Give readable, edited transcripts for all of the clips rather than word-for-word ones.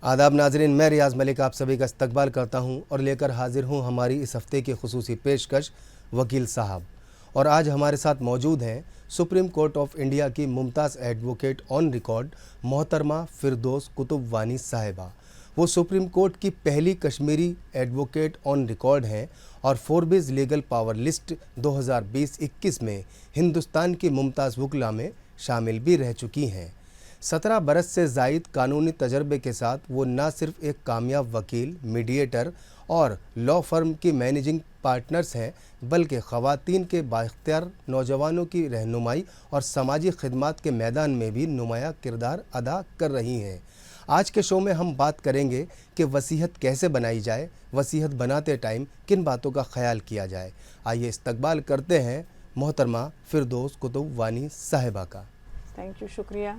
आदाब नाजरीन, मैं रियाज मलिक आप सभी का इस्तकबाल करता हूं और लेकर हाजिर हूं हमारी इस हफ्ते की खुसूसी पेशकश वकील साहब। और आज हमारे साथ मौजूद हैं सुप्रीम कोर्ट ऑफ इंडिया की मुमताज़ एडवोकेट ऑन रिकॉर्ड मोहतरमा फिरदौस कुतुब वानी साहिबा। वो सुप्रीम कोर्ट की पहली कश्मीरी एडवोकेट ऑन रिकॉर्ड हैं और फोर्ब्स लीगल पावर लिस्ट 2020-21 में हिंदुस्तान की मुमताज़ वकला में शामिल भी रह चुकी हैं। 17 बरस से ज़ायद कानूनी तजर्बे के साथ वो न सिर्फ एक कामयाब वकील, मीडिएटर और लॉ फर्म की मैनेजिंग पार्टनर्स हैं, बल्कि ख़वातीन के बाइख्तियार नौजवानों की रहनुमाई और समाजी खिदमत के मैदान में भी नुमाया किरदार अदा कर रही हैं। आज के शो में हम बात करेंगे कि वसीयत कैसे बनाई जाए, वसीयत बनाते टाइम किन बातों का ख्याल किया जाए। आइए इस्तकबाल करते हैं मोहतरमा फिरदौस कुतुब वानी साहिबा का। थैंक यू, शुक्रिया।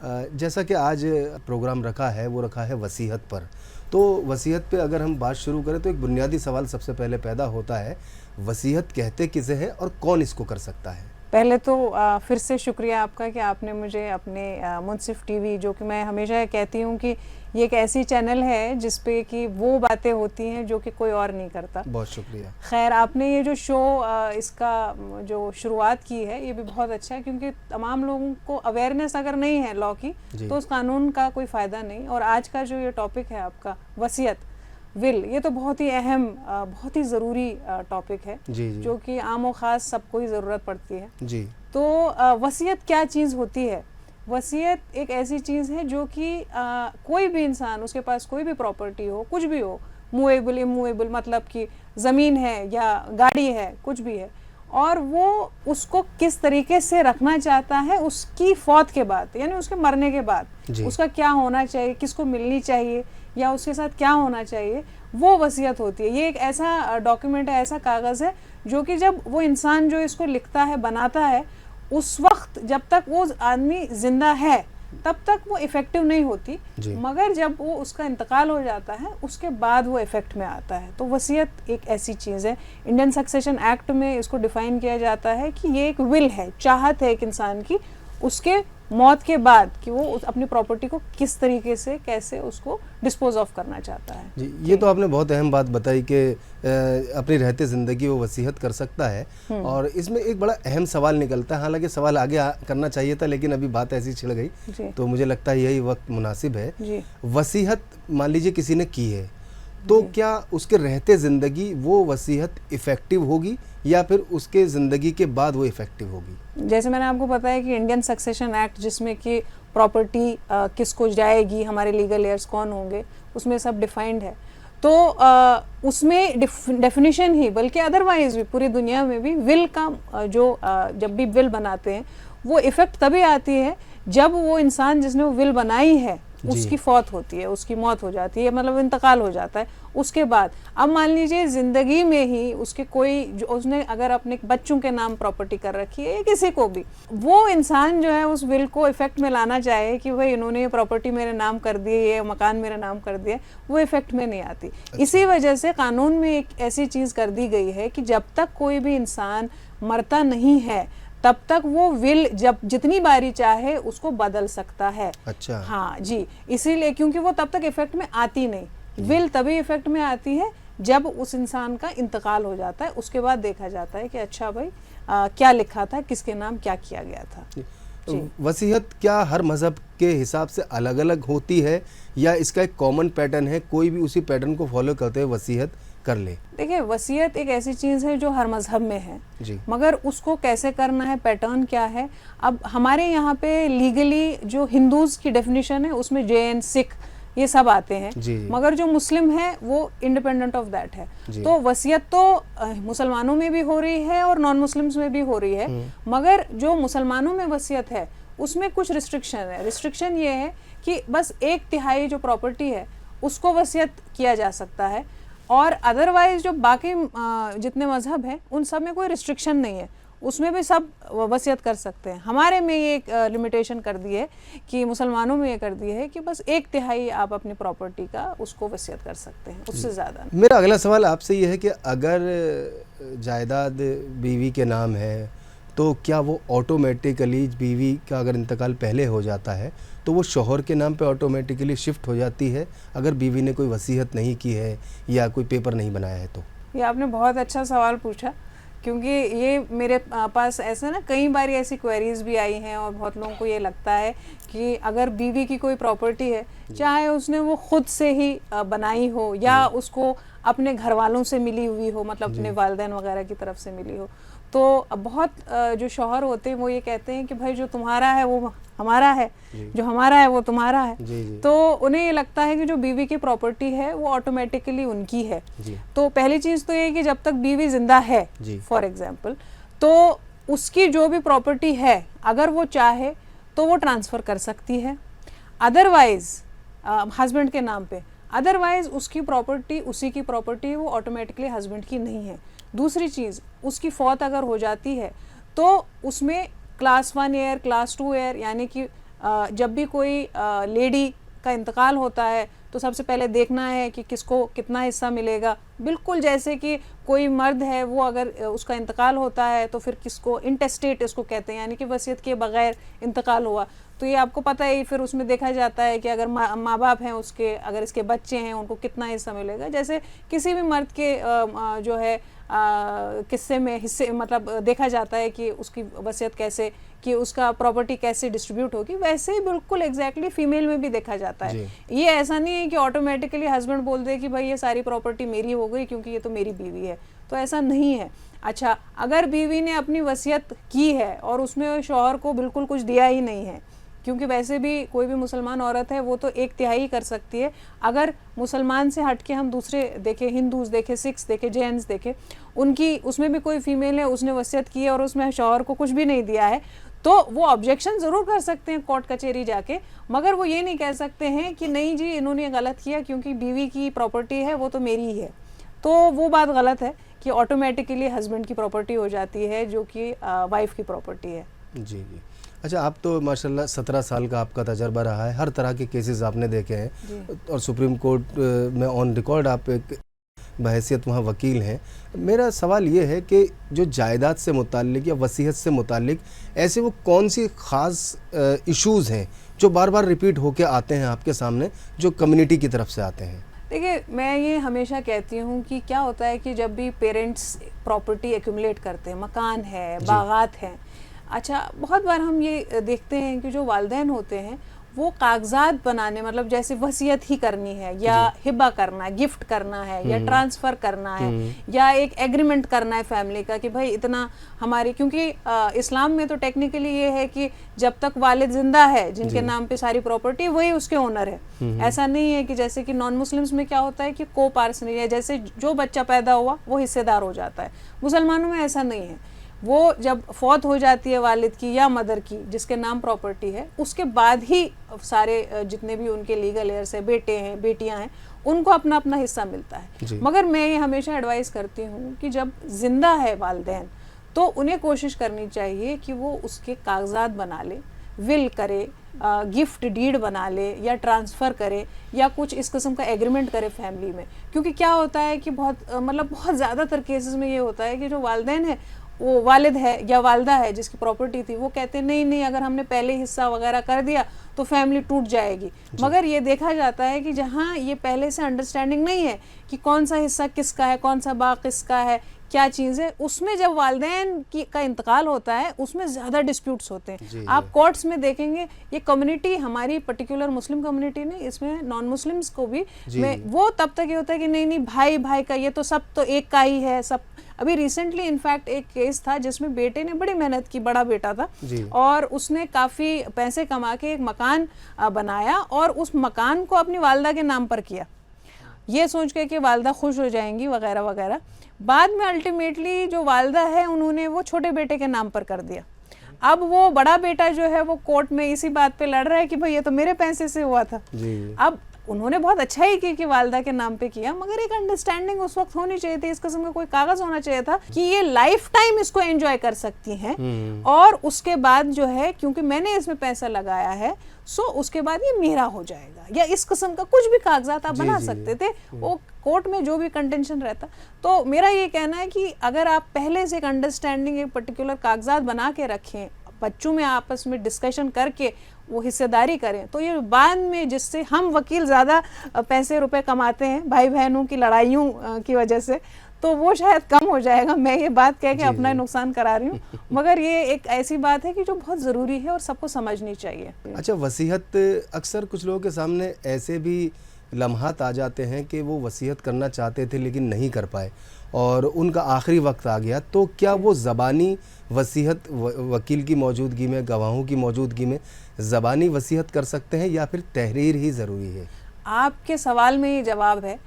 जैसा कि आज प्रोग्राम रखा है वो रखा है वसीयत पर, तो वसीयत पे अगर हम बात शुरू करें तो एक बुनियादी सवाल सबसे पहले पैदा होता है, वसीयत कहते किसे है और कौन इसको कर सकता है? पहले तो फिर से शुक्रिया आपका कि आपने मुझे अपने मुनसिफ टीवी, जो कि मैं हमेशा कहती हूँ कि ये एक ऐसी चैनल है जिस पे कि वो बातें होती हैं जो कि कोई और नहीं करता। बहुत शुक्रिया। खैर, आपने ये जो शो इसका जो शुरुआत की है ये भी बहुत अच्छा है, क्योंकि तमाम लोगों को अवेयरनेस अगर नहीं है लॉ की तो उस कानून का कोई फ़ायदा नहीं। और आज का जो ये टॉपिक है आपका वसीयत, विल, ये तो बहुत ही अहम, बहुत ही ज़रूरी टॉपिक है जी। जो कि आम और ख़ास सबको ही ज़रूरत पड़ती है जी। तो वसीयत क्या चीज़ होती है? वसीयत एक ऐसी चीज़ है जो कि कोई भी इंसान, उसके पास कोई भी प्रॉपर्टी हो, कुछ भी हो, मूवेबल इमूवेबल, मतलब कि ज़मीन है या गाड़ी है, कुछ भी है, और वो उसको किस तरीके से रखना चाहता है उसकी फौत के बाद, यानी उसके मरने के बाद उसका क्या होना चाहिए, किसको मिलनी चाहिए या उसके साथ क्या होना चाहिए, वो वसीयत होती है। ये एक ऐसा डॉक्यूमेंट है, ऐसा कागज़ है जो कि जब वो इंसान जो इसको लिखता है, बनाता है, उस वक्त जब तक वो आदमी जिंदा है तब तक वो इफ़ेक्टिव नहीं होती, मगर जब वो उसका इंतकाल हो जाता है उसके बाद वो इफ़ेक्ट में आता है। तो वसीयत एक ऐसी चीज़ है, इंडियन सक्सेशन एक्ट में इसको डिफ़ाइन किया जाता है कि ये एक विल है, चाहत है एक इंसान की उसके मौत के बाद कि वो अपनी प्रॉपर्टी को किस तरीके से, कैसे उसको डिस्पोज ऑफ करना चाहता है जी। ये तो आपने बहुत अहम बात बताई कि अपनी रहते ज़िंदगी वो वसीयत कर सकता है। और इसमें एक बड़ा अहम सवाल निकलता है, हालांकि सवाल आगे करना चाहिए था लेकिन अभी बात ऐसी छिड़ गई तो मुझे लगता है यही वक्त मुनासिब है। वसीयत मान लीजिए किसी ने की है तो क्या उसके रहते ज़िंदगी वो वसीयत इफ़ेक्टिव होगी या फिर उसके ज़िंदगी के बाद वो इफ़ेक्टिव होगी? जैसे मैंने आपको बताया कि इंडियन सक्सेशन एक्ट, जिसमें कि प्रॉपर्टी किसको जाएगी, हमारे लीगल एयर्स कौन होंगे, उसमें सब डिफाइंड है। तो उसमें डेफिनेशन ही, बल्कि अदरवाइज भी पूरी दुनिया में भी विल का जब भी विल बनाते हैं वो इफ़ेक्ट तभी आती है जब वो इंसान जिसने वो विल बनाई है उसकी फौत होती है, उसकी मौत हो जाती है, मतलब इंतकाल हो जाता है। उसके बाद अब मान लीजिए ज़िंदगी में ही उसके कोई, जो उसने अगर अपने बच्चों के नाम प्रॉपर्टी कर रखी है या किसी को भी, वो इंसान जो है उस विल को इफ़ेक्ट में लाना चाहे कि भाई इन्होंने ये प्रॉपर्टी मेरे नाम कर दी है, ये मकान मेरे नाम कर दिया, वो इफ़ेक्ट में नहीं आती। इसी वजह से कानून में एक ऐसी चीज़ कर दी गई है कि जब तक कोई भी इंसान मरता नहीं है तब तक वो विल जब जितनी बारी चाहे उसको बदल सकता है। अच्छा। हाँ जी, इसीलिए, क्योंकि वो तब तक इफेक्ट में आती नहीं, विल तभी इफेक्ट में आती है जब उस इंसान का इंतकाल हो जाता है। उसके बाद देखा जाता है कि अच्छा भाई क्या लिखा था, किसके नाम क्या किया गया था। वसीयत क्या हर मज़हब के हिसाब से अलग अलग होती है या इसका एक कॉमन पैटर्न है, कोई भी उसी पैटर्न को फॉलो करते हुए वसीयत कर ले? देखिए, वसीयत एक ऐसी चीज़ है जो हर मज़हब में है जी। मगर उसको कैसे करना है, पैटर्न क्या है। अब हमारे यहाँ पे लीगली जो हिंदूज़ की डेफिनेशन है उसमें जैन, सिख ये सब आते हैं जी। मगर जो मुस्लिम है वो इंडिपेंडेंट ऑफ दैट है। तो वसीयत तो मुसलमानों में भी हो रही है और नॉन मुस्लिम्स में भी हो रही है, मगर जो मुसलमानों में वसीयत है उसमें कुछ रिस्ट्रिक्शन है। रिस्ट्रिक्शन ये है कि बस 1/3 जो प्रॉपर्टी है उसको वसीयत किया जा सकता है, और अदरवाइज जो बाकी जितने मज़हब हैं उन सब में कोई रिस्ट्रिक्शन नहीं है, उसमें भी सब वसीयत कर सकते हैं। हमारे में ये एक लिमिटेशन कर दी है कि मुसलमानों में ये कर दी है कि बस 1/3 आप अपनी प्रॉपर्टी का उसको वसीयत कर सकते हैं, उससे ज़्यादा नहीं। मेरा अगला सवाल आपसे ये है कि अगर जायदाद बीवी के नाम है तो क्या वो ऑटोमेटिकली बीवी का अगर इंतकाल पहले हो जाता है तो वो शौहर के नाम पे ऑटोमेटिकली शिफ्ट हो जाती है, अगर बीवी ने कोई वसीयत नहीं की है या कोई पेपर नहीं बनाया है तो? ये आपने बहुत अच्छा सवाल पूछा, क्योंकि ये मेरे पास ऐसा ना कई बार ऐसी क्वेरीज भी आई हैं और बहुत लोगों को ये लगता है कि अगर बीवी की कोई प्रॉपर्टी है, चाहे उसने वो खुद से ही बनाई हो या उसको अपने घर वालों से मिली हुई हो, मतलब अपने वालिदैन वगैरह की तरफ से मिली हो, तो बहुत जो शौहर होते हैं वो ये कहते हैं कि भाई जो तुम्हारा है वो हमारा है, जो हमारा है वो तुम्हारा है। तो उन्हें ये लगता है कि जो बीवी की प्रॉपर्टी है वो ऑटोमेटिकली उनकी है। तो पहली चीज़ तो ये कि जब तक बीवी जिंदा है, फॉर एग्जाम्पल, तो उसकी जो भी प्रॉपर्टी है अगर वो चाहे तो वो ट्रांसफ़र कर सकती है, अदरवाइज हस्बैंड के नाम पे, अदरवाइज उसकी प्रॉपर्टी उसी की प्रॉपर्टी, वो ऑटोमेटिकली हस्बैंड की नहीं है। दूसरी चीज़, उसकी फौत अगर हो जाती है तो उसमें क्लास 1 एयर, क्लास 2 एयर, यानी कि जब भी कोई लेडी का इंतकाल होता है तो सबसे पहले देखना है कि किसको कितना हिस्सा मिलेगा। बिल्कुल जैसे कि कोई मर्द है वो अगर उसका इंतकाल होता है तो फिर किसको इंटेस्टेट इसको कहते हैं, यानी कि वसीयत के बगैर इंतकाल हुआ, तो ये आपको पता है। फिर उसमें देखा जाता है कि अगर माँ बाप हैं उसके, अगर इसके बच्चे हैं उनको कितना हिस्सा मिलेगा। जैसे किसी भी मर्द के जो है किस्से में हिस्से, मतलब देखा जाता है कि उसकी वसीयत कैसे, कि उसका प्रॉपर्टी कैसे डिस्ट्रीब्यूट होगी, वैसे ही बिल्कुल एग्जैक्टली फीमेल में भी देखा जाता है। ये ऐसा नहीं है कि ऑटोमेटिकली हस्बैंड बोल दे कि भाई ये सारी प्रॉपर्टी मेरी हो गई क्योंकि ये तो मेरी बीवी है, तो ऐसा नहीं है। अच्छा, अगर बीवी ने अपनी वसीयत की है और उसमें शौहर को बिल्कुल कुछ दिया ही नहीं है, क्योंकि वैसे भी कोई भी मुसलमान औरत है वो तो 1/3 कर सकती है। अगर मुसलमान से हट के हम दूसरे देखें, हिंदूज देखें, सिख्स देखें, जैन्स देखें, उनकी उसमें भी कोई फीमेल है, उसने वसीयत की है और उसमें शौहर को कुछ भी नहीं दिया है, तो वो ऑब्जेक्शन ज़रूर कर सकते हैं कोर्ट कचहरी जाके, मगर वो ये नहीं कह सकते हैं कि नहीं जी इन्होंने गलत किया क्योंकि बीवी की प्रॉपर्टी है वो तो मेरी ही है। तो वो बात गलत है कि ऑटोमेटिकली हस्बैंड की प्रॉपर्टी हो जाती है जो कि वाइफ की प्रॉपर्टी है। जी। अच्छा, आप तो माशाल्लाह 17 साल का आपका तजर्बा रहा है, हर तरह के केसेस आपने देखे हैं और सुप्रीम कोर्ट में ऑन रिकॉर्ड आप एक बहैसियत वहाँ वकील हैं। मेरा सवाल ये है कि जो जायदाद से मुताल्लिक या वसीयत से मुताल्लिक ऐसे वो कौन सी ख़ास इश्यूज़ हैं जो बार बार रिपीट होके आते हैं आपके सामने, जो कम्युनिटी की तरफ से आते हैं? देखिए, मैं ये हमेशा कहती हूँ कि क्या होता है कि जब भी पेरेंट्स प्रॉपर्टी एक्यूमुलेट करते हैं, मकान है, बागात हैं, अच्छा बहुत बार हम ये देखते हैं कि जो वालिदैन होते हैं वो कागजात बनाने, मतलब जैसे वसीयत ही करनी है या हिबा करना है, गिफ्ट करना है या ट्रांसफ़र करना है या एक एग्रीमेंट करना है फैमिली का कि भाई इतना हमारी, क्योंकि इस्लाम में तो टेक्निकली ये है कि जब तक वालिद जिंदा है जिनके नाम पे सारी प्रॉपर्टी, वही उसके ओनर है। ऐसा नहीं है कि जैसे कि नॉन मुस्लिम्स में क्या होता है कि को पार्सनरी है, जैसे जो बच्चा पैदा हुआ वो हिस्सेदार हो जाता है। मुसलमानों में ऐसा नहीं है, वो जब फौत हो जाती है वालिद की या मदर की जिसके नाम प्रॉपर्टी है, उसके बाद ही सारे जितने भी उनके लीगल हेयर्स हैं, बेटे हैं, बेटियां हैं, उनको अपना अपना हिस्सा मिलता है। मगर मैं ये हमेशा एडवाइस करती हूँ कि जब जिंदा है वालिदैन तो उन्हें कोशिश करनी चाहिए कि वो उसके कागजात बना ले, विल करे, गिफ्ट डीड बना ले या ट्रांसफ़र करे या कुछ इस किस्म का एग्रीमेंट करे फैमिली में। क्योंकि क्या होता है कि बहुत ज़्यादातर केसेस में ये होता है कि जो वालिदैन है, वो वालिद है या वालदा है जिसकी प्रॉपर्टी थी, वो कहते हैं नहीं अगर हमने पहले हिस्सा वगैरह कर दिया तो फैमिली टूट जाएगी। मगर ये देखा जाता है कि जहाँ ये पहले से अंडरस्टैंडिंग नहीं है कि कौन सा हिस्सा किसका है, कौन सा बाग किसका है, क्या चीज़ है, उसमें जब वालिदैन का इंतकाल होता है उसमें ज़्यादा डिस्प्यूट्स होते हैं। आप कोर्ट्स में देखेंगे, ये कम्युनिटी हमारी पर्टिकुलर मुस्लिम कम्युनिटी ने, इसमें नॉन मुस्लिम्स को भी वो तब तक ये होता है कि नहीं भाई का, ये तो सब तो एक का ही है सब। अभी रिसेंटली इनफैक्ट एक केस था जिसमें बेटे ने बड़ी मेहनत की, बड़ा बेटा था और उसने काफ़ी पैसे कमा के एक मकान बनाया और उस मकान को अपनी वालदा के नाम पर किया, ये सोच के कि वालदा खुश हो जाएंगी वगैरह वगैरह। बाद में अल्टीमेटली जो वालदा है उन्होंने वो छोटे बेटे के नाम पर कर दिया। अब वो बड़ा बेटा जो है वो कोर्ट में इसी बात पे लड़ रहा है कि भाई ये तो मेरे पैसे से हुआ था। अब उन्होंने बहुत अच्छा ही किया कि वालदा के नाम पे किया, मगर एक अंडरस्टैंडिंग उस वक्त होनी चाहिए थी, इस किस्म का कोई कागज होना चाहिए था कि ये लाइफ टाइम इसको एंजॉय कर सकती हैं, और उसके बाद जो है क्योंकि मैंने इसमें पैसा लगाया है सो उसके बाद ये मेरा हो जाएगा, या इस किस्म का कुछ भी कागजात आप बना सकते थे, वो कोर्ट में जो भी कंटेंशन रहता। तो मेरा ये कहना है कि अगर आप पहले से एक अंडरस्टैंडिंग, एक पर्टिकुलर कागजात बना के रखें, बच्चों में आपस में डिस्कशन करके वो हिस्सेदारी करें, तो ये बाद में जिससे हम वकील ज़्यादा पैसे रुपए कमाते हैं भाई बहनों की लड़ाइयों की वजह से, तो वो शायद कम हो जाएगा। मैं ये बात कह के अपना नुकसान करा रही हूँ, मगर ये एक ऐसी बात है कि जो बहुत ज़रूरी है और सबको समझनी चाहिए। अच्छा, वसीयत अक्सर कुछ लोगों के सामने ऐसे भी लम्हात आ जाते हैं कि वो वसीयत करना चाहते थे लेकिन नहीं कर पाए और उनका आखिरी वक्त आ गया, तो क्या वो ज़बानी वसीयत वकील की मौजूदगी में, गवाहों की मौजूदगी में ज़बानी वसीयत कर सकते हैं या फिर तहरीर ही ज़रूरी है? आपके सवाल में ये जवाब है,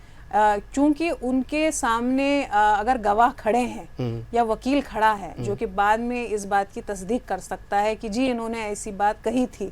चूंकि उनके सामने अगर गवाह खड़े हैं या वकील खड़ा है जो कि बाद में इस बात की तस्दीक कर सकता है कि जी इन्होंने ऐसी बात कही थी,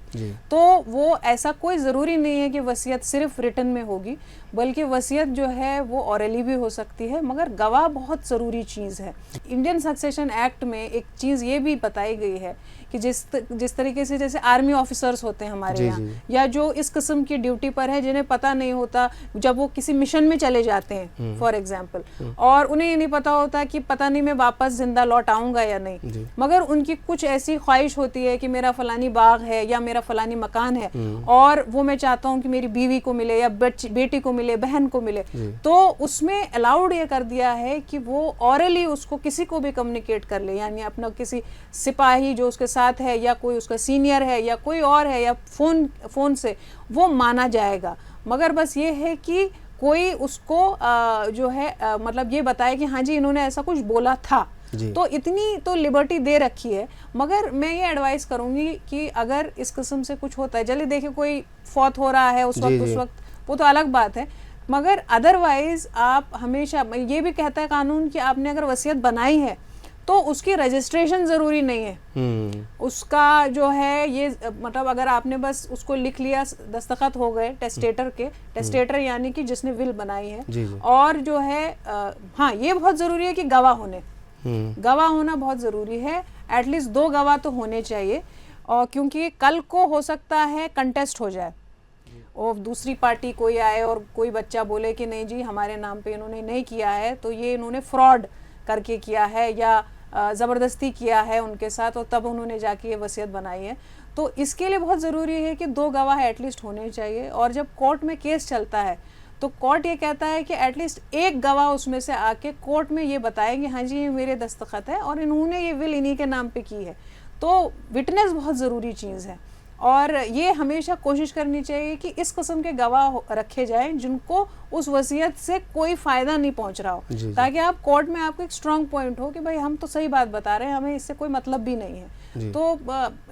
तो वो ऐसा कोई ज़रूरी नहीं है कि वसीयत सिर्फ रिटन में होगी, बल्कि वसीयत जो है वो ऑरली भी हो सकती है, मगर गवाह बहुत ज़रूरी चीज़ है। इंडियन सक्सेशन एक्ट में एक चीज़ ये भी बताई गई है कि जिस तरीके से जैसे आर्मी ऑफिसर्स होते हैं हमारे यहाँ, या जो इस किस्म की ड्यूटी पर है जिन्हें पता नहीं होता जब वो किसी मिशन में चले जाते हैं फॉर एग्जांपल, और उन्हें ये नहीं पता होता कि पता नहीं मैं वापस जिंदा लौट आऊंगा या नहीं, मगर उनकी कुछ ऐसी ख्वाहिश होती है कि मेरा फलानी बाग है या मेरा फलानी मकान है और वो मैं चाहता हूँ कि मेरी बीवी को मिले या बेटी को मिले, बहन को मिले, तो उसमें अलाउड ये कर दिया है कि वो ऑरली उसको किसी को भी कम्युनिकेट कर ले, यानी अपना किसी सिपाही जो उसके साथ है या कोई उसका सीनियर है या कोई और है, या फोन से वो माना जाएगा। मगर बस ये है कि कोई उसको जो है मतलब ये बताए कि हाँ जी इन्होंने ऐसा कुछ बोला था, तो इतनी तो लिबर्टी दे रखी है। मगर मैं ये एडवाइस करूंगी कि अगर इस किस्म से कुछ होता है, चलिए देखिए कोई फौत हो रहा है उस वक्त वो तो अलग बात है, मगर अदरवाइज आप हमेशा, ये भी कहता है कानून कि आपने अगर वसीयत बनाई है तो उसकी रजिस्ट्रेशन ज़रूरी नहीं है, उसका जो है ये मतलब अगर आपने बस उसको लिख लिया, दस्तखत हो गए टेस्टेटर के, टेस्टेटर यानी कि जिसने विल बनाई है, और जो है हाँ ये बहुत ज़रूरी है कि गवाह होना बहुत ज़रूरी है, एटलीस्ट 2 गवाह तो होने चाहिए, और क्योंकि कल को हो सकता है कंटेस्ट हो जाए और दूसरी पार्टी कोई आए और कोई बच्चा बोले कि नहीं जी हमारे नाम पे इन्होंने नहीं किया है, तो ये इन्होंने फ्रॉड करके किया है या ज़बरदस्ती किया है उनके साथ, और तब उन्होंने जाके ये वसीयत बनाई है। तो इसके लिए बहुत ज़रूरी है कि 2 गवाह एटलीस्ट होने चाहिए, और जब कोर्ट में केस चलता है तो कोर्ट ये कहता है कि एटलीस्ट एक गवाह उसमें से आके कोर्ट में ये बताए कि हाँ जी ये मेरे दस्तखत है और इन्होंने ये विल इन्हीं के नाम पे की है। तो विटनेस बहुत ज़रूरी चीज़ है, और ये हमेशा कोशिश करनी चाहिए कि इस किस्म के गवाह रखे जाएं जिनको उस वसीयत से कोई फ़ायदा नहीं पहुंच रहा हो, ताकि आप कोर्ट में आपको एक स्ट्रांग पॉइंट हो कि भाई हम तो सही बात बता रहे हैं, हमें इससे कोई मतलब भी नहीं है। तो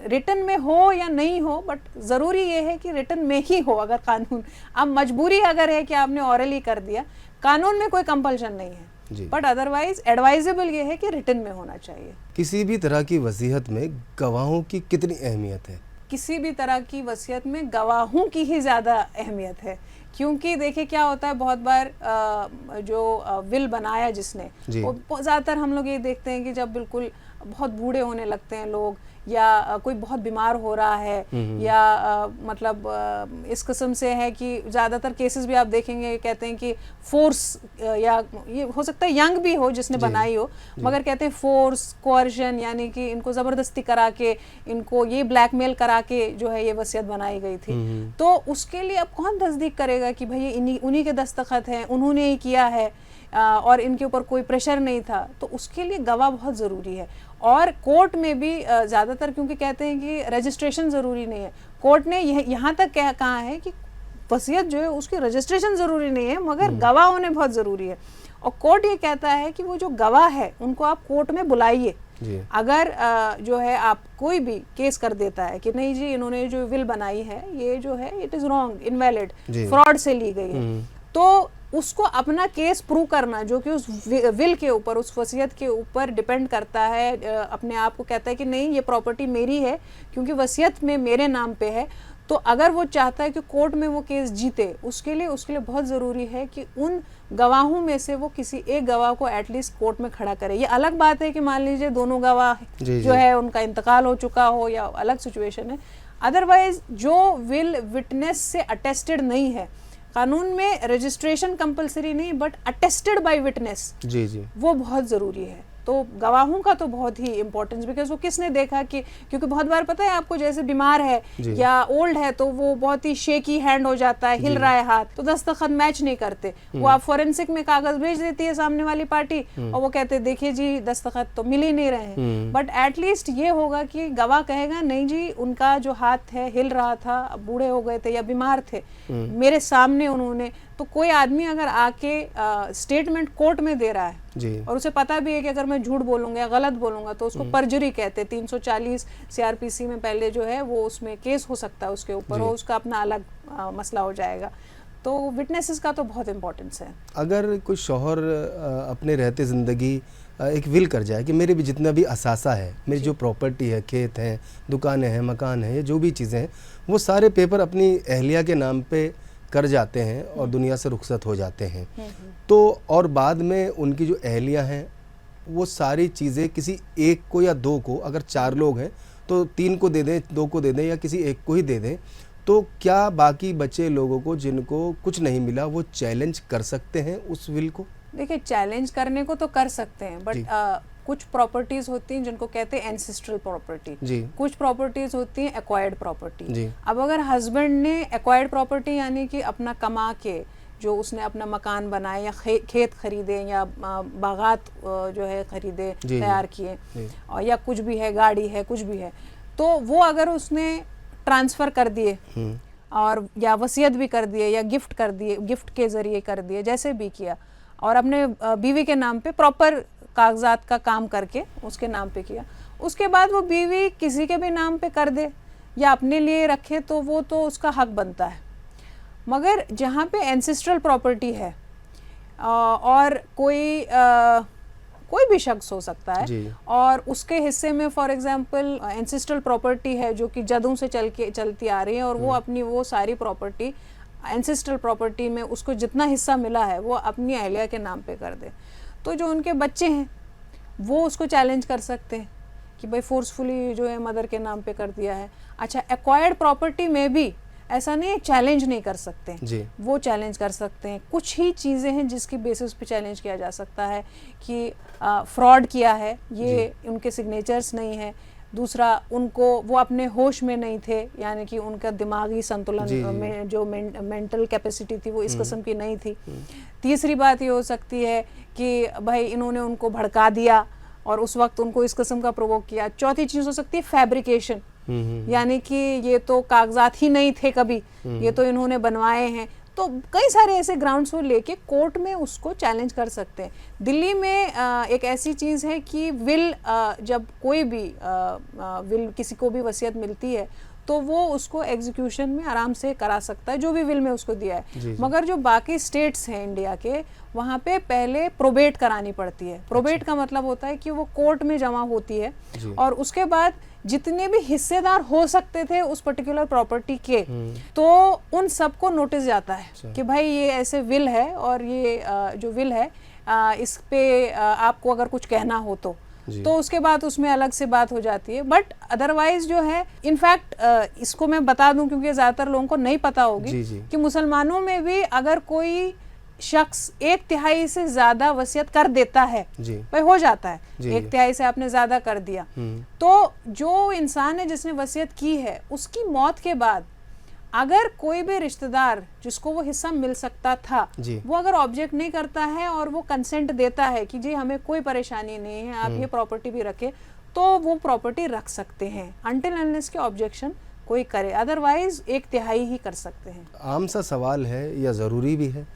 रिटन में हो या नहीं हो, बट ज़रूरी ये है कि रिटन में ही हो। अगर कानून, अब मजबूरी अगर है कि आपने ऑरली कर दिया, कानून में कोई कंपल्शन नहीं है, बट अदरवाइज एडवाइजेबल ये है कि रिटन में होना चाहिए। किसी भी तरह की वसीयत में गवाहों की कितनी अहमियत है? किसी भी तरह की वसीयत में गवाहों की ही ज़्यादा अहमियत है, क्योंकि देखिए क्या होता है, बहुत बार जो विल बनाया जिसने, वो ज़्यादातर हम लोग ये देखते हैं कि जब बिल्कुल बहुत बूढ़े होने लगते हैं लोग, या कोई बहुत बीमार हो रहा है, या मतलब इस किस्म से है कि ज़्यादातर केसेस भी आप देखेंगे कहते हैं कि फोर्स, या ये हो सकता है यंग भी हो जिसने बनाई हो, मगर कहते हैं फोर्स कोअर्शन, यानी कि इनको ज़बरदस्ती करा के, इनको ये ब्लैकमेल करा के जो है ये वसीयत बनाई गई थी। तो उसके लिए अब कौन तस्दीक करेगा कि भाई उन्हीं के दस्तखत हैं, उन्होंने ही किया है और इनके ऊपर कोई प्रेशर नहीं था? तो उसके लिए गवाह बहुत ज़रूरी है। और कोर्ट में भी ज़्यादातर क्योंकि कहते हैं कि रजिस्ट्रेशन ज़रूरी नहीं है, कोर्ट ने यहाँ तक कहा है कि वसीयत जो है उसकी रजिस्ट्रेशन ज़रूरी नहीं है, मगर गवाह होने बहुत ज़रूरी है। और कोर्ट ये कहता है कि वो जो गवाह है उनको आप कोर्ट में बुलाइए। अगर जो है आप कोई भी केस कर देता है कि नहीं जी इन्होंने जो विल बनाई है ये जो है it is wrong, invalid, fraud से ली गई है, तो उसको अपना केस प्रूव करना, जो कि उस विल के ऊपर, उस वसीयत के ऊपर डिपेंड करता है, अपने आप को कहता है कि नहीं ये प्रॉपर्टी मेरी है क्योंकि वसीयत में मेरे नाम पे है, तो अगर वो चाहता है कि कोर्ट में वो केस जीते, उसके लिए बहुत ज़रूरी है कि उन गवाहों में से वो किसी एक गवाह को एटलीस्ट कोर्ट में खड़ा करे। ये अलग बात है कि मान लीजिए दोनों गवाह जो है उनका इंतकाल हो चुका हो या अलग सिचुएशन है। अदरवाइज जो विल विटनेस से अटेस्टेड नहीं है, कानून में रजिस्ट्रेशन कंपलसरी नहीं बट अटेस्टेड बाय विटनेस, जी वो बहुत ज़रूरी है। तो गवाहों का तो बहुत ही इंपॉर्टेंस, बिकॉज वो किसने देखा कि, क्योंकि बहुत बार पता है आपको, जैसे बीमार है या ओल्ड है तो वो बहुत ही शेकी हैंड हो जाता है, हिल रहा है हाथ, तो दस्तखत मैच नहीं करते। वो आप फोरेंसिक में कागज भेज देती है सामने वाली पार्टी और वो कहते देखिए जी दस्तखत तो मिल ही नहीं रहे हैं। बट एटलीस्ट ये होगा कि गवाह कहेगा नहीं जी उनका जो हाथ है हिल रहा था, बूढ़े हो गए थे या बीमार थे, मेरे सामने उन्होंने। तो कोई आदमी अगर आके स्टेटमेंट कोर्ट में दे रहा है और उसे पता भी है कि अगर मैं झूठ बोलूंगा या गलत बोलूंगा तो उसको परजरी कहते हैं, 340 सीआरपीसी में पहले जो है वो उसमें केस हो सकता है उसके ऊपर, और उसका अपना अलग मसला हो जाएगा। तो विटनेसेस का तो बहुत इंपॉर्टेंस है। अगर कोई शौहर अपने रहते ज़िंदगी एक विल कर जाए कि मेरे भी जितना भी असासा है, मेरी जो प्रॉपर्टी है, खेत हैं, दुकानें हैं, मकान है, जो भी चीज़ें हैं, वो सारे पेपर अपनी अहलिया के नाम पे कर जाते हैं और दुनिया से रुखसत हो जाते हैं, तो और बाद में उनकी जो अहलिया हैं वो सारी चीज़ें किसी एक को या दो को, अगर 4 लोग हैं तो 3 को दे दें, 2 को दे दें या किसी एक को ही दे दें, तो क्या बाकी बचे लोगों को जिनको कुछ नहीं मिला वो चैलेंज कर सकते हैं उस विल को? देखिए चैलेंज करने को तो कर सकते हैं, बट कुछ प्रॉपर्टीज होती हैं जिनको कहते हैं एंसेस्ट्रल प्रॉपर्टी, कुछ प्रॉपर्टीज होती हैं एक्वायर्ड प्रॉपर्टी। अब अगर हस्बैंड ने एक्वायर्ड प्रॉपर्टी यानी कि अपना कमा के जो उसने अपना मकान बनाए या खेत खरीदे या बागात जो है खरीदे, तैयार किए, और या कुछ भी है, गाड़ी है, कुछ भी है, तो वो अगर उसने ट्रांसफ़र कर दिए और या वसीयत भी कर दिए या गिफ्ट कर दिए, गिफ्ट के ज़रिए कर दिए, जैसे भी किया, और अपने बीवी के नाम पे प्रॉपर कागजात का काम करके उसके नाम पे किया, उसके बाद वो बीवी किसी के भी नाम पे कर दे या अपने लिए रखे तो वो तो उसका हक बनता है। मगर जहाँ पे एंसेस्ट्रल प्रॉपर्टी है और कोई भी शख्स हो सकता है और उसके हिस्से में फॉर एग्जांपल एंसेस्ट्रल प्रॉपर्टी है जो कि जदों से चलती आ रही है, और वो अपनी वो सारी प्रॉपर्टी एंसेस्ट्रल प्रॉपर्टी में उसको जितना हिस्सा मिला है वो अपनी अहलिया के नाम पे कर दे, तो जो उनके बच्चे हैं वो उसको चैलेंज कर सकते हैं कि भाई फोर्सफुली जो है मदर के नाम पे कर दिया है। अच्छा, एक्वायर्ड प्रॉपर्टी में भी ऐसा नहीं है, चैलेंज नहीं कर सकते जी। वो चैलेंज कर सकते हैं। कुछ ही चीज़ें हैं जिसकी बेसिस पे चैलेंज किया जा सकता है कि फ्रॉड किया है, ये उनके सिग्नेचर्स नहीं है, दूसरा उनको वो अपने होश में नहीं थे, यानी कि उनका दिमागी संतुलन में जो मेंटल कैपेसिटी थी वो इस किस्म की नहीं थी। तीसरी बात ये हो सकती है कि भाई इन्होंने उनको भड़का दिया और उस वक्त उनको इस किस्म का प्रोवोक किया। चौथी चीज़ हो सकती है फैब्रिकेशन, यानी कि ये तो कागजात ही नहीं थे कभी, ये तो इन्होंने बनवाए हैं। तो कई सारे ऐसे ग्राउंड्स को लेके कोर्ट में उसको चैलेंज कर सकते हैं। दिल्ली में एक ऐसी चीज़ है कि विल, जब कोई भी विल, किसी को भी वसीयत मिलती है तो वो उसको एग्जीक्यूशन में आराम से करा सकता है जो भी विल में उसको दिया है। मगर जो बाकी स्टेट्स हैं इंडिया के, वहाँ पे पहले प्रोबेट करानी पड़ती है। प्रोबेट का मतलब होता है कि वो कोर्ट में जमा होती है और उसके बाद जितने भी हिस्सेदार हो सकते थे उस पर्टिकुलर प्रॉपर्टी के, तो उन सबको नोटिस जाता है कि भाई ये ऐसे विल है और ये जो विल है इस पे आपको अगर कुछ कहना हो तो उसके बाद उसमें अलग से बात हो जाती है। बट अदरवाइज जो है, इनफैक्ट इसको मैं बता दूं क्योंकि ज़्यादातर लोगों को नहीं पता होगी कि मुसलमानों में भी अगर कोई शख्स 1/3 से ज़्यादा वसीयत कर देता है, भाई हो जाता है 1/3 से आपने ज़्यादा कर दिया, तो जो इंसान है जिसने वसीयत की है उसकी मौत के बाद अगर कोई भी रिश्तेदार जिसको वो हिस्सा मिल सकता था वो अगर ऑब्जेक्ट नहीं करता है और वो कंसेंट देता है कि जी हमें कोई परेशानी नहीं है, आप ये प्रॉपर्टी भी रखें, तो वो प्रॉपर्टी रख सकते हैं अनटिल अनलेस के ऑब्जेक्शन कोई करे, अदरवाइज 1/3 ही कर सकते हैं। आम सा सवाल है या ज़रूरी भी है,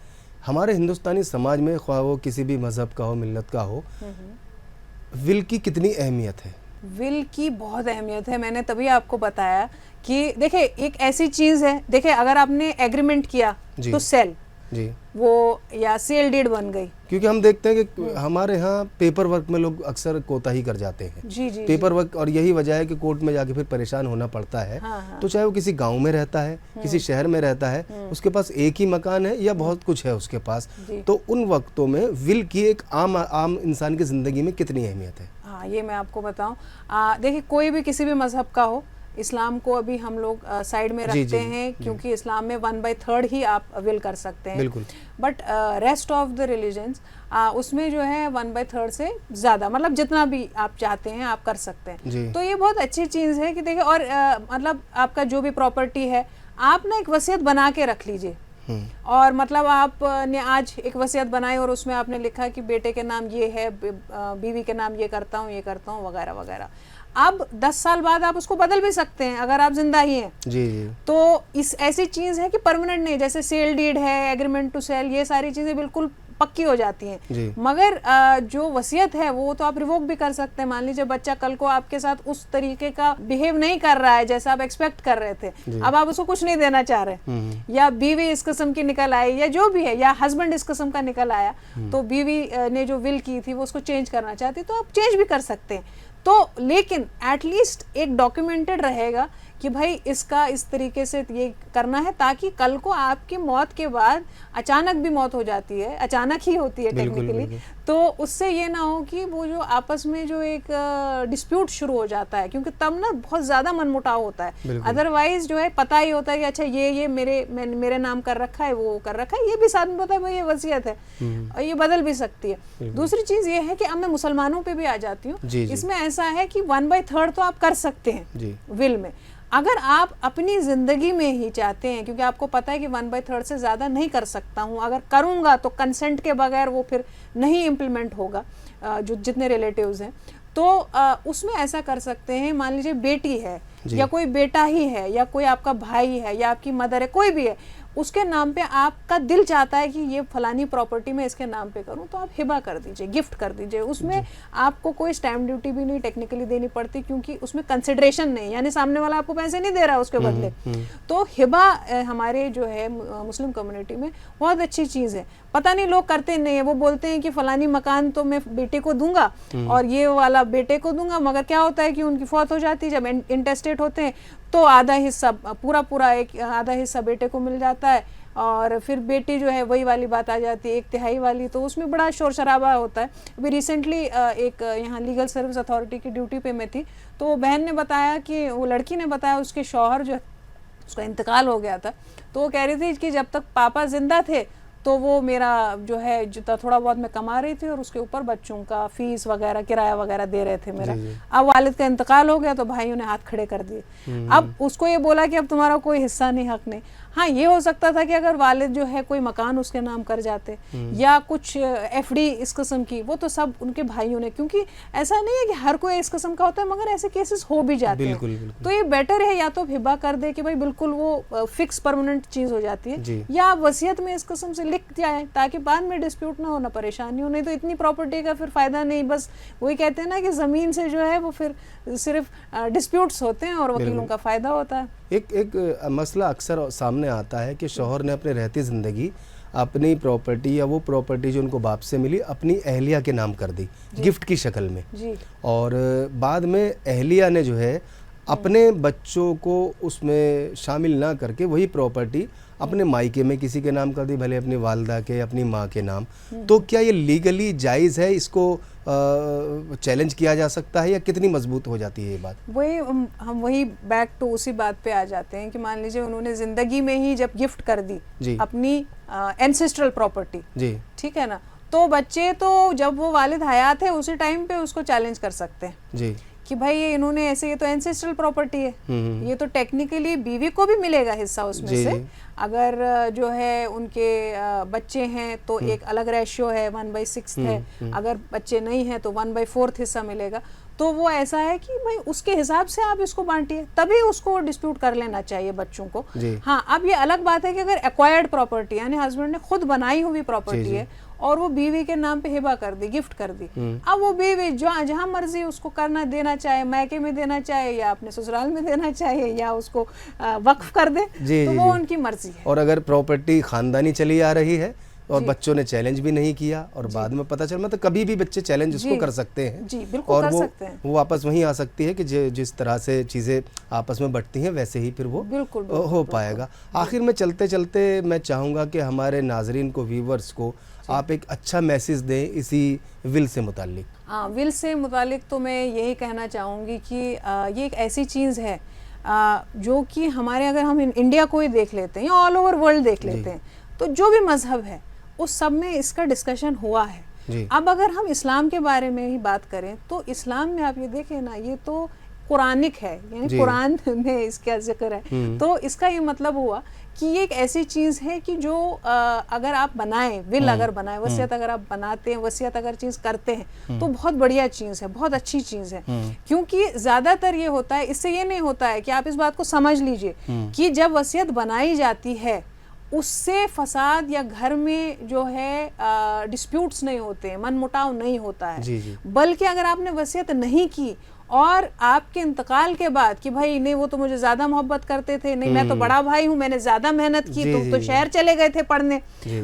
हमारे हिंदुस्तानी समाज में ख्वाह वो किसी भी मज़हब का हो, मिल्लत का हो, विल की कितनी अहमियत है? विल की बहुत अहमियत है। मैंने तभी आपको बताया कि देखिए एक ऐसी चीज़ है, देखिए अगर आपने एग्रीमेंट किया तो सेल, जी, वो या सेल डीड बन गई। क्योंकि हम देखते हैं कि हमारे यहाँ पेपर वर्क में लोग अक्सर कोताही कर जाते हैं। जी जी पेपर वर्क, और यही वजह है कि कोर्ट में जाके फिर परेशान होना पड़ता है। हाँ। तो चाहे वो किसी गांव में रहता है, किसी शहर में रहता है, उसके पास एक ही मकान है या बहुत कुछ है उसके पास, तो उन वक्तों में विल की एक आम इंसान की ज़िंदगी में कितनी अहमियत है? हाँ, ये मैं आपको बताऊं। देखिए, कोई भी किसी भी मजहब का हो, इस्लाम को अभी हम लोग साइड में रखते हैं, क्योंकि इस्लाम में 1/3 ही आप विल कर सकते हैं। बिल्कुल। But rest of the religions उसमें जो है 1/3 से ज़्यादा, मतलब जितना भी आप चाहते हैं आप कर सकते हैं। तो ये बहुत अच्छी चीज़ है कि देखिए, और मतलब आपका जो भी प्रॉपर्टी है, आप ना एक वसीयत बना के रख लीजिए। और मतलब आपने आज एक वसीयत बनाई और उसमें आपने लिखा कि बेटे के नाम ये है, बीवी के नाम ये करता हूँ वगैरह वगैरह। अब 10 साल बाद आप उसको बदल भी सकते हैं अगर आप जिंदा ही हैं। जी। तो इस ऐसी चीज़ है कि परमानेंट नहीं, जैसे सेल डीड है, एग्रीमेंट टू सेल, ये सारी चीज़ें बिल्कुल पक्की हो जाती हैं। मगर जो वसीयत है वो तो आप रिवोक भी कर सकते हैं। मान लीजिए बच्चा कल को आपके साथ उस तरीके का बिहेव नहीं कर रहा है जैसा आप एक्सपेक्ट कर रहे थे, अब आप उसको कुछ नहीं देना चाह रहे, या बीवी इस किस्म की निकल आई, या जो भी है, या हस्बैंड इस किस्म का निकल आया, तो बीवी ने जो विल की थी वो उसको चेंज करना चाहती, तो आप चेंज भी कर सकते हैं। तो लेकिन एटलीस्ट एक डॉक्यूमेंटेड रहेगा कि भाई इसका इस तरीके से ये करना है, ताकि कल को आपकी मौत के बाद, अचानक भी मौत हो जाती है, अचानक ही होती है टेक्निकली, तो उससे ये ना हो कि वो जो आपस में जो एक डिस्प्यूट शुरू हो जाता है, क्योंकि तब ना बहुत ज़्यादा मनमुटाव होता है। अदरवाइज जो है पता ही होता है कि अच्छा ये मेरे नाम कर रखा है, वो कर रखा है, ये भी साथ में पता है भाई ये वसीयत है और ये बदल भी सकती है। दूसरी चीज़ ये है कि अब मैं मुसलमानों पे भी आ जाती हूँ। इसमें ऐसा है कि 1/3 तो आप कर सकते हैं विल में, अगर आप अपनी ज़िंदगी में ही चाहते हैं, क्योंकि आपको पता है कि 1/3 से ज़्यादा नहीं कर सकता हूँ, अगर करूँगा तो कंसेंट के बगैर वो फिर नहीं इम्प्लीमेंट होगा, जो जितने रिलेटिव्स हैं, तो उसमें ऐसा कर सकते हैं। मान लीजिए बेटी है या कोई बेटा ही है या कोई आपका भाई है या आपकी मदर है, कोई भी है, उसके नाम पे आपका दिल चाहता है कि ये फलानी प्रॉपर्टी में इसके नाम पे करूं, तो आप हिबा कर दीजिए, गिफ्ट कर दीजिए। उसमें आपको कोई स्टैम्प ड्यूटी भी नहीं टेक्निकली देनी पड़ती, क्योंकि उसमें कंसिडरेशन नहीं, यानी सामने वाला आपको पैसे नहीं दे रहा उसके बदले। तो हिबा हमारे जो है मुस्लिम कम्युनिटी में बहुत अच्छी चीज़ है। पता नहीं लोग करते नहीं है, वो बोलते हैं कि फलानी मकान तो मैं बेटे को दूंगा और ये वाला बेटे को दूंगा, मगर क्या होता है कि उनकी फौत हो जाती है, जब इंटेस्टेट होते हैं तो आधा हिस्सा पूरा एक आधा हिस्सा बेटे को मिल जाता है, और फिर बेटी जो है वही वाली बात आ जाती है 1/3 वाली, तो उसमें बड़ा शोर शराबा होता है। अभी रिसेंटली एक यहाँ लीगल सर्विस अथॉरिटी की ड्यूटी पे मैं थी, तो वो बहन ने बताया कि वो लड़की ने बताया उसके शौहर जो उसका इंतकाल हो गया था, तो वो कह रही थी कि जब तक पापा जिंदा थे तो वो मेरा जो है जितना थोड़ा बहुत मैं कमा रही थी और उसके ऊपर बच्चों का फीस वगैरह किराया वगैरह दे रहे थे मेरा। अब वालिद का इंतकाल हो गया तो भाइयों ने हाथ खड़े कर दिए। अब उसको ये बोला कि अब तुम्हारा कोई हिस्सा नहीं, हक नहीं। हाँ, ये हो सकता था कि अगर वालिद जो है कोई मकान उसके नाम कर जाते या कुछ एफडी इस किस्म की, वो तो सब उनके भाइयों ने, क्योंकि ऐसा नहीं है कि हर कोई इस किस्म का होता है, मगर ऐसे केसेस हो भी जाते हैं। तो ये बेटर है या तो हिबा कर दे कि भाई बिल्कुल वो फिक्स परमानेंट चीज हो जाती है, या वसीयत में इस किस्म से लिख जाए ताकि बाद में डिस्प्यूट ना हो, ना परेशानी हो। नहीं तो इतनी प्रॉपर्टी का फिर फायदा नहीं, बस वही कहते हैं ना कि जमीन से जो है वो फिर सिर्फ डिस्प्यूट्स होते हैं और वकीलों का फायदा होता है। एक मसला अक्सर सामने आता है कि शौहर ने अपने रहती ज़िंदगी अपनी प्रॉपर्टी या वो प्रॉपर्टी जो उनको बाप से मिली अपनी अहलिया के नाम कर दी गिफ्ट की शक्ल में, और बाद में अहलिया ने जो है अपने बच्चों को उसमें शामिल ना करके वही प्रॉपर्टी अपने मायके में किसी के नाम कर दी, भले अपनी वालदा के, अपनी माँ के नाम। तो क्या ये लीगली जायज़ है? इसको चैलेंज किया जा सकता है या कितनी मजबूत हो जाती है ये बात? वही हम वही बैक टू उसी बात पे आ जाते हैं कि मान लीजिए उन्होंने ज़िंदगी में ही जब गिफ्ट कर दी अपनी एंसेस्ट्रल प्रॉपर्टी, ठीक है ना, तो बच्चे तो जब वो वालिद हयात है उसी टाइम पे उसको चैलेंज कर सकते हैं कि भाई ये इन्होंने ऐसे, ये तो एंसेस्ट्रल प्रॉपर्टी है, ये तो टेक्निकली बीवी को भी मिलेगा हिस्सा उसमें से। अगर जो है उनके बच्चे हैं तो एक अलग रेशियो है, 1/6 है, अगर बच्चे नहीं हैं तो 1/4 हिस्सा मिलेगा। तो वो ऐसा है कि भाई उसके हिसाब से आप इसको बांटिए, तभी उसको डिस्प्यूट कर लेना चाहिए बच्चों को। हाँ, अब ये अलग बात है कि अगर एक्वायर्ड प्रॉपर्टी यानी हस्बैंड ने खुद बनाई हुई प्रॉपर्टी है और वो बीवी के नाम पे हिबा कर दी, गिफ्ट कर दी, अब वो बीवी जहाँ मर्जी उसको करना देना चाहे, मायके में देना चाहे या अपने ससुराल में देना चाहे या उसको वक्फ कर दे, तो वो उनकी मर्जी है। और अगर प्रॉपर्टी खानदानी चली आ रही है और बच्चों ने चैलेंज भी नहीं किया और बाद में पता चला, मतलब कभी भी बच्चे चैलेंज उसको कर सकते हैं जी, बिल्कुल और कर सकते हैं। वो वापस वहीं आ सकती है कि जिस तरह से चीज़ें आपस में बढ़ती हैं वैसे ही फिर वो बिल्कुल हो पाएगा। आखिर में चलते चलते मैं चाहूँगा कि हमारे नाजरीन को, व्यूवर्स को आप एक अच्छा मैसेज दें इसी विल से मुतालिक। हाँ, विल से मुतालिक तो मैं यही कहना चाहूँगी कि ये एक ऐसी चीज़ है जो कि हमारे, अगर हम इंडिया को ही देख लेते हैं या ऑल ओवर वर्ल्ड देख लेते हैं, तो जो भी मजहब है उस सब में इसका डिस्कशन हुआ है। अब अगर हम इस्लाम के बारे में ही बात करें तो इस्लाम में आप ये देखें ना, ये तो कुरानिक है, यानी कुरान में इसका जिक्र है, तो इसका ये मतलब हुआ कि ये एक ऐसी चीज़ है कि जो अगर आप बनाएं, विल अगर बनाएं, वसीयत अगर आप बनाते हैं, वसीयत अगर चीज़ करते हैं तो बहुत बढ़िया चीज़ है, बहुत अच्छी चीज़ है। क्योंकि ज़्यादातर ये होता है, इससे ये नहीं होता है कि आप इस बात को समझ लीजिए कि जब वसीयत बनाई जाती है उससे फसाद या घर में जो है डिस्प्यूट्स नहीं होते हैं, मनमुटाव नहीं होता है। बल्कि अगर आपने वसीयत नहीं की और आपके इंतकाल के बाद कि भाई नहीं वो तो मुझे ज़्यादा मोहब्बत करते थे, नहीं मैं तो बड़ा भाई हूँ, मैंने ज़्यादा मेहनत की, तुम तो शहर चले गए थे पढ़ने,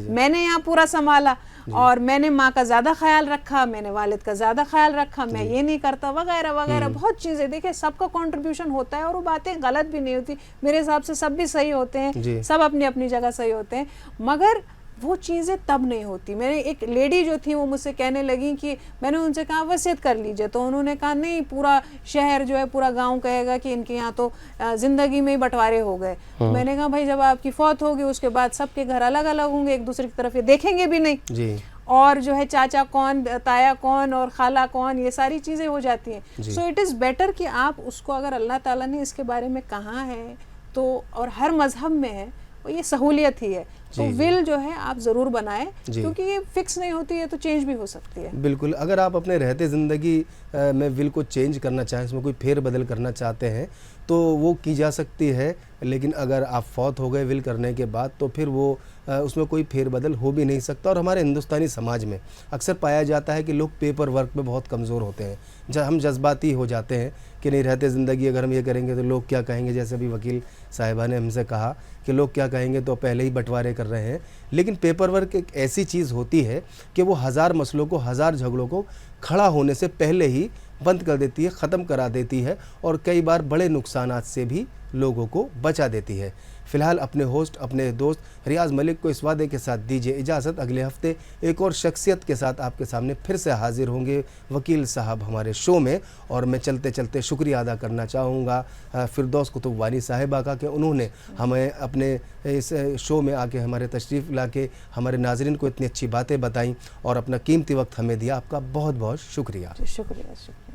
मैंने यहाँ पूरा संभाला और मैंने माँ का ज़्यादा ख्याल रखा, मैंने वालिद का ज़्यादा ख्याल रखा, मैं ये नहीं करता, वगैरह वगैरह बहुत चीज़ें। देखिए सबका कंट्रीब्यूशन होता है और वो बातें गलत भी नहीं होती, मेरे हिसाब से सब भी सही होते हैं, सब अपनी अपनी जगह सही होते हैं, मगर वो चीज़ें तब नहीं होती। मेरे एक लेडी जो थी वो मुझसे कहने लगी कि मैंने उनसे कहा वसीयत कर लीजिए, तो उन्होंने कहा नहीं, पूरा शहर जो है, पूरा गांव कहेगा कि इनके यहाँ तो ज़िंदगी में ही बंटवारे हो गए। तो मैंने कहा भाई जब आपकी फौत होगी उसके बाद सबके घर अलग अलग होंगे, एक दूसरे की तरफ ये देखेंगे भी नहीं जी। और जो है चाचा कौन, ताया कौन और खाला कौन, ये सारी चीज़ें हो जाती हैं। सो इट इज़ बेटर कि आप उसको, अगर अल्लाह ताला ने इसके बारे में कहा है तो, और हर मज़हब में है, ये सहूलियत ही है, तो विल जो है आप ज़रूर बनाएं, क्योंकि ये फिक्स नहीं होती है, तो चेंज भी हो सकती है। बिल्कुल, अगर आप अपने रहते ज़िंदगी में विल को चेंज करना चाहें, इसमें कोई फेर बदल करना चाहते हैं तो वो की जा सकती है, लेकिन अगर आप फौत हो गए विल करने के बाद तो फिर वो उसमें कोई फेरबदल हो भी नहीं सकता। और हमारे हिंदुस्तानी समाज में अक्सर पाया जाता है कि लोग पेपर वर्क में बहुत कमज़ोर होते हैं, जब हम जज्बाती हो जाते हैं कि नहीं रहते ज़िंदगी अगर हम ये करेंगे तो लोग क्या कहेंगे, जैसे अभी वकील साहिबा ने हमसे कहा कि लोग क्या कहेंगे, तो पहले ही बंटवारे कर रहे हैं। लेकिन पेपर वर्क एक ऐसी चीज़ होती है कि वो हज़ार मसलों को, हज़ार झगड़ों को खड़ा होने से पहले ही बंद कर देती है, ख़त्म करा देती है और कई बार बड़े नुकसानात से भी लोगों को बचा देती है। फ़िलहाल अपने होस्ट, अपने दोस्त रियाज़ मलिक को इस वादे के साथ दीजिए इजाज़त, अगले हफ्ते एक और शख्सियत के साथ आपके सामने फिर से हाजिर होंगे वकील साहब हमारे शो में। और मैं चलते चलते शुक्रिया अदा करना चाहूँगा फिरदौस कुतुबवानी साहिबा का कि उन्होंने हमें अपने इस शो में आके हमारे तशरीफ़ ला के हमारे नाज़रीन को इतनी अच्छी बातें बताईं और अपना कीमती वक्त हमें दिया। आपका बहुत बहुत शुक्रिया। शुक्रिया।